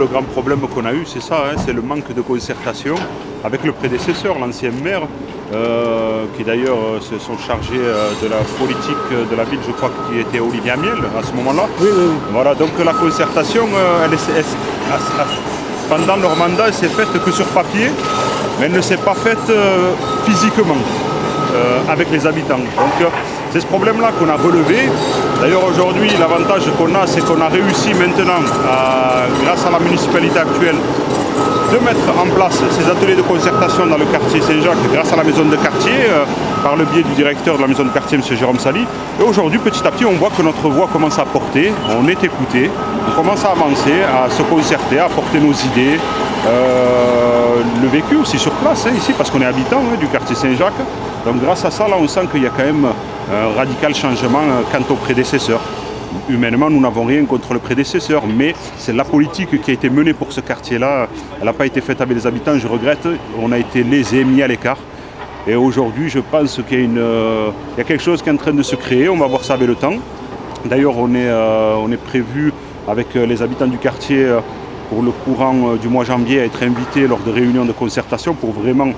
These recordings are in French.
le grand problème qu'on a eu, c'est ça, hein, c'est le manque de concertation avec le prédécesseur, l'ancien maire, qui d'ailleurs se sont chargés de la politique de la ville, je crois qui était Olivier Amiel à ce moment-là. Oui. Voilà, donc la concertation, pendant leur mandat, elle s'est faite que sur papier, mais elle ne s'est pas faite physiquement avec les habitants. Donc c'est ce problème-là qu'on a relevé. D'ailleurs aujourd'hui, l'avantage qu'on a, c'est qu'on a réussi maintenant, grâce à la municipalité actuelle, de mettre en place ces ateliers de concertation dans le quartier Saint-Jacques grâce à la maison de quartier, par le biais du directeur de la maison de quartier, M. Jérôme Sali. Et aujourd'hui, petit à petit, on voit que notre voix commence à porter, on est écouté, on commence à avancer, à se concerter, à porter nos idées, le vécu aussi sur place, hein, ici, parce qu'on est habitant du quartier Saint-Jacques. Donc grâce à ça, là, on sent qu'il y a quand même un radical changement quant au prédécesseur. Humainement, nous n'avons rien contre le prédécesseur, mais c'est la politique qui a été menée pour ce quartier-là. Elle n'a pas été faite avec les habitants, je regrette. On a été lésés, mis à l'écart. Et aujourd'hui, je pense qu'il y a quelque chose qui est en train de se créer. On va voir ça avec le temps. D'ailleurs, on est prévu avec les habitants du quartier pour le courant du mois janvier à être invités lors de réunions de concertation pour vraiment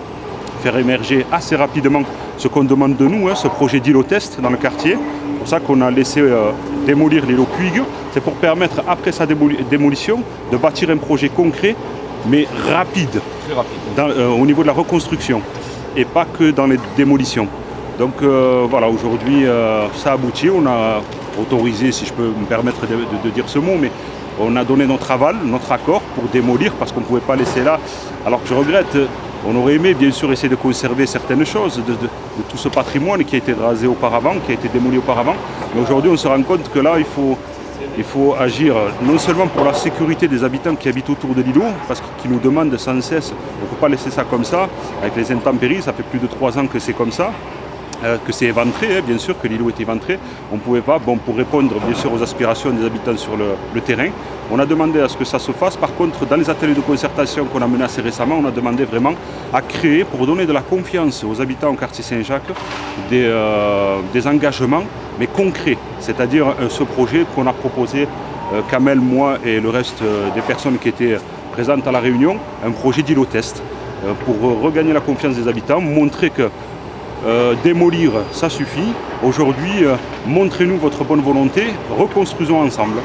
faire émerger assez rapidement ce qu'on demande de nous, ce projet d'îlot test dans le quartier. C'est pour ça qu'on a laissé démolir l'îlot Puig. C'est pour permettre, après sa démolition, de bâtir un projet concret, mais rapide, Très rapide. Au niveau de la reconstruction, et pas que dans les démolitions. Donc voilà, aujourd'hui, ça aboutit. On a autorisé, si je peux me permettre de dire ce mot, mais on a donné notre aval, notre accord pour démolir, parce qu'on ne pouvait pas laisser là. Alors que je regrette, on aurait aimé bien sûr essayer de conserver certaines choses de tout ce patrimoine qui a été rasé auparavant, qui a été démoli auparavant. Mais aujourd'hui, on se rend compte que là, il faut agir non seulement pour la sécurité des habitants qui habitent autour de l'îlot, parce qu'ils nous demandent sans cesse, on ne peut pas laisser ça comme ça, avec les intempéries, ça fait plus de 3 ans que c'est comme ça. Que c'est éventré, bien sûr, que l'îlot est éventré. On ne pouvait pas, pour répondre bien sûr aux aspirations des habitants sur le terrain, on a demandé à ce que ça se fasse. Par contre, dans les ateliers de concertation qu'on a menés assez récemment, on a demandé vraiment à créer, pour donner de la confiance aux habitants au quartier Saint-Jacques, des engagements, mais concrets. C'est-à-dire ce projet qu'on a proposé, Kamel, moi et le reste des personnes qui étaient présentes à la réunion, un projet d'îlot test, pour regagner la confiance des habitants, montrer que démolir, ça suffit. Aujourd'hui, montrez-nous votre bonne volonté, reconstruisons ensemble.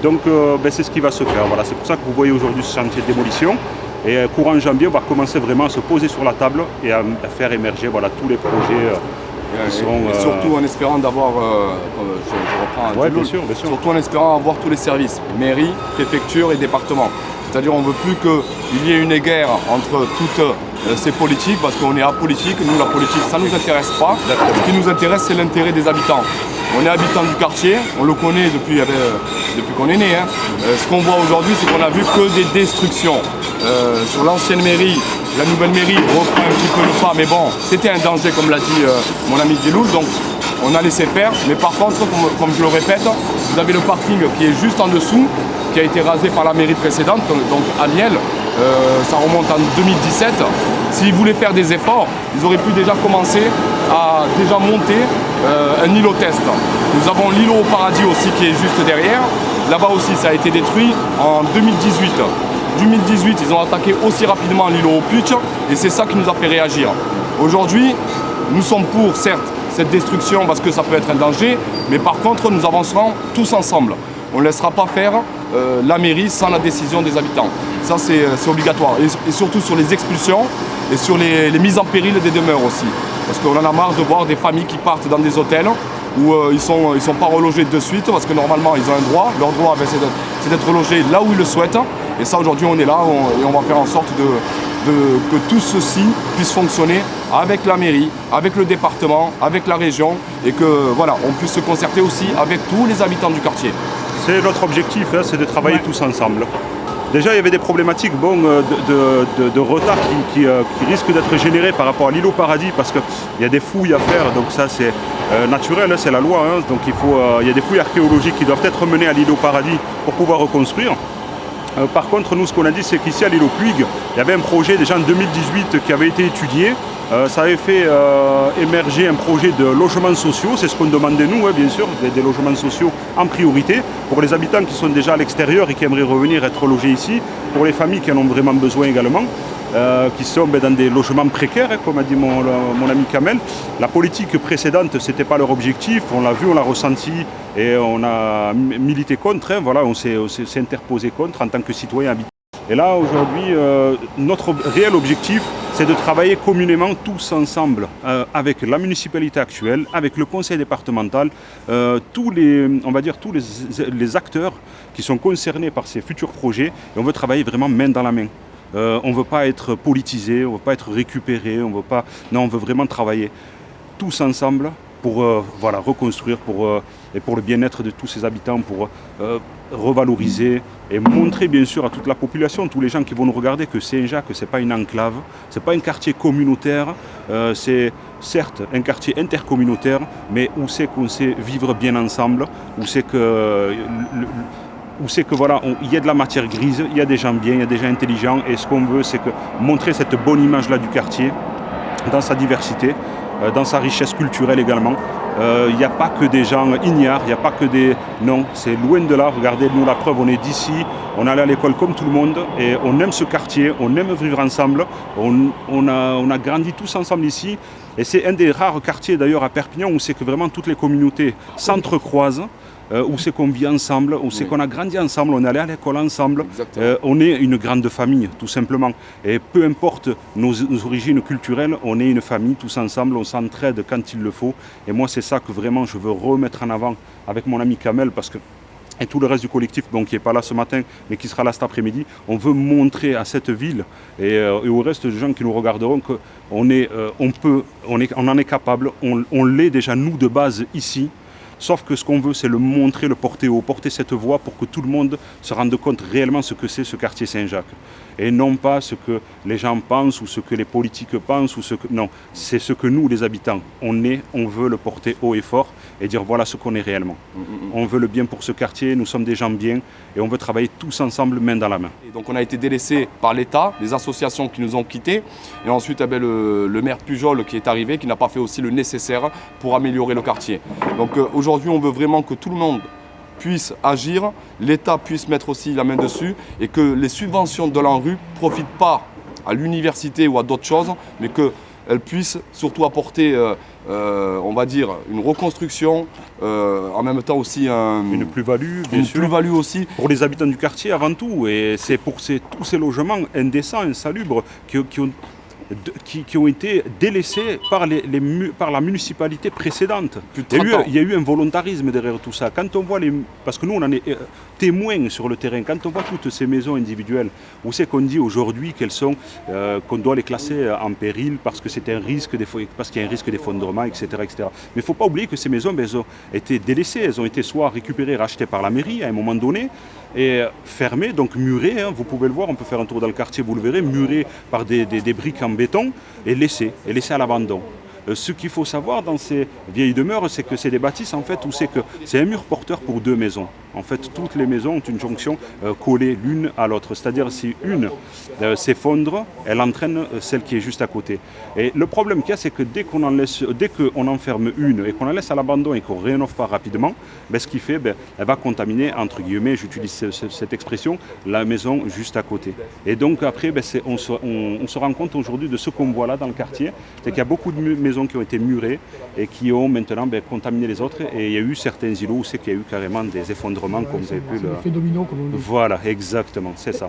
Donc c'est ce qui va se faire. Voilà, c'est pour ça que vous voyez aujourd'hui ce chantier de démolition. Et courant janvier, on va commencer vraiment à se poser sur la table et à faire émerger tous les projets qui seront... Et surtout en espérant d'avoir, je reprends bien sûr. surtout en espérant avoir tous les services, mairie, préfecture et département. C'est-à-dire on ne veut plus qu'il y ait une guerre entre toutes ces politiques, parce qu'on est apolitique. Nous, la politique, ça ne nous intéresse pas. Ce qui nous intéresse, c'est l'intérêt des habitants. On est habitants du quartier, on le connaît depuis qu'on est né. Ce qu'on voit aujourd'hui, c'est qu'on a vu que des destructions. Sur l'ancienne mairie, la nouvelle mairie reprend un petit peu le pas, mais bon, c'était un danger, comme l'a dit mon ami Djeloul, donc on a laissé faire. Mais par contre, comme je le répète, vous avez le parking qui est juste en dessous, qui a été rasé par la mairie précédente, donc à Niel. Ça remonte en 2017. S'ils voulaient faire des efforts, ils auraient pu déjà commencer à monter un îlot test. Nous avons l'îlot au paradis aussi qui est juste derrière. Là-bas aussi, ça a été détruit en 2018. 2018, ils ont attaqué aussi rapidement l'îlot au Puig et c'est ça qui nous a fait réagir. Aujourd'hui, nous sommes pour, certes, cette destruction parce que ça peut être un danger, mais par contre, nous avancerons tous ensemble. On ne laissera pas faire la mairie sans la décision des habitants. Ça, c'est obligatoire. Et surtout sur les expulsions et sur les mises en péril des demeures aussi. Parce qu'on en a marre de voir des familles qui partent dans des hôtels où ils sont pas relogés de suite parce que normalement, ils ont un droit. Leur droit, c'est d'être relogés là où ils le souhaitent. Et ça, aujourd'hui, on est là et on va faire en sorte que tout ceci puisse fonctionner avec la mairie, avec le département, avec la région et que voilà, on puisse se concerter aussi avec tous les habitants du quartier. C'est notre objectif, c'est de travailler tous ensemble. Déjà, il y avait des problématiques de retard qui risquent d'être générées par rapport à l'îlot paradis parce qu'il y a des fouilles à faire, donc ça c'est naturel, c'est la loi. Donc il y a des fouilles archéologiques qui doivent être menées à l'îlot paradis pour pouvoir reconstruire. Par contre, nous, ce qu'on a dit, c'est qu'ici, à l'île aux Puigues, il y avait un projet déjà en 2018 qui avait été étudié. Ça avait fait émerger un projet de logements sociaux, c'est ce qu'on demandait nous, bien sûr, des logements sociaux en priorité, pour les habitants qui sont déjà à l'extérieur et qui aimeraient revenir être logés ici, pour les familles qui en ont vraiment besoin également, qui sont dans des logements précaires, comme a dit mon ami Kamel. La politique précédente, ce n'était pas leur objectif, on l'a vu, on l'a ressenti et on a milité contre, voilà, on s'est interposé contre en tant que citoyen habitant. Et là, aujourd'hui, notre réel objectif, c'est de travailler communément tous ensemble avec la municipalité actuelle, avec le conseil départemental, tous les acteurs qui sont concernés par ces futurs projets. Et on veut travailler vraiment main dans la main. On ne veut pas être politisé, on ne veut pas être récupéré, on veut vraiment travailler tous ensemble pour reconstruire et pour le bien-être de tous ces habitants, pour revaloriser et montrer bien sûr à toute la population, tous les gens qui vont nous regarder, que Saint-Jacques, ce n'est pas une enclave, ce n'est pas un quartier communautaire, c'est certes un quartier intercommunautaire, mais où c'est qu'on sait vivre bien ensemble, où c'est que voilà, il y a de la matière grise, il y a des gens bien, il y a des gens intelligents, et ce qu'on veut, c'est que montrer cette bonne image-là du quartier, dans sa diversité, dans sa richesse culturelle également. Il n'y a pas que des gens ignares, il n'y a pas que des... Non, c'est loin de là. Regardez-nous la preuve, on est d'ici, on allait à l'école comme tout le monde et on aime ce quartier, on aime vivre ensemble. On a grandi tous ensemble ici et c'est un des rares quartiers d'ailleurs à Perpignan où c'est que vraiment toutes les communautés s'entrecroisent. Où c'est qu'on vit ensemble, où c'est qu'on a grandi ensemble, on est allé à l'école ensemble, on est une grande famille tout simplement. Et peu importe nos origines culturelles, on est une famille tous ensemble, on s'entraide quand il le faut. Et moi c'est ça que vraiment je veux remettre en avant avec mon ami Kamel et tout le reste du collectif qui n'est pas là ce matin mais qui sera là cet après-midi. On veut montrer à cette ville et au reste des gens qui nous regarderont qu'on en est capable, on l'est déjà nous de base ici. Sauf que ce qu'on veut, c'est le montrer, le porter haut, porter cette voix pour que tout le monde se rende compte réellement ce que c'est ce quartier Saint-Jacques. Et non pas ce que les gens pensent ou ce que les politiques pensent. Non, c'est ce que nous, les habitants, on veut le porter haut et fort et dire voilà ce qu'on est réellement. On veut le bien pour ce quartier, nous sommes des gens bien et on veut travailler tous ensemble, main dans la main. Et donc on a été délaissés par l'État, les associations qui nous ont quittés et ensuite le maire Pujol qui est arrivé, qui n'a pas fait aussi le nécessaire pour améliorer le quartier. Donc aujourd'hui on veut vraiment que tout le monde puisse agir, l'État puisse mettre aussi la main dessus et que les subventions de l'ANRU ne profitent pas à l'université ou à d'autres choses, mais qu'elles puissent surtout apporter, on va dire, une reconstruction, en même temps aussi une plus-value, bien sûr. Une plus-value aussi. Pour les habitants du quartier avant tout, et c'est pour tous ces logements indécents, insalubres, qui ont été délaissés par la municipalité précédente. Il y a eu un volontarisme derrière tout ça. Quand on voit parce que nous on en est témoins sur le terrain, quand on voit toutes ces maisons individuelles, où c'est qu'on dit aujourd'hui qu'on doit les classer en péril parce que c'est un risque, parce qu'il y a un risque d'effondrement, etc., etc. Mais il ne faut pas oublier que ces maisons, elles ont été délaissées, elles ont été soit récupérées, rachetées par la mairie à un moment donné, et fermées, donc murées, vous pouvez le voir, on peut faire un tour dans le quartier, vous le verrez, murées par des briques en béton et laissées à l'abandon. Ce qu'il faut savoir dans ces vieilles demeures, c'est que c'est des bâtisses en fait où c'est un mur porteur pour deux maisons. En fait, toutes les maisons ont une jonction collée l'une à l'autre. C'est-à-dire si une s'effondre, elle entraîne celle qui est juste à côté. Et le problème qu'il y a, c'est que dès qu'on en ferme une et qu'on la laisse à l'abandon et qu'on ne rénove pas rapidement, ce qui fait, elle va contaminer, entre guillemets, j'utilise cette expression, la maison juste à côté. Et donc après, on se rend compte aujourd'hui de ce qu'on voit là dans le quartier, c'est qu'il y a beaucoup de maisons qui ont été murées et qui ont maintenant contaminé les autres. Et il y a eu certains îlots où c'est qu'il y a eu carrément des effondrements comme vous avez pu l'effet domino, comme on dit. Voilà, exactement, c'est ça.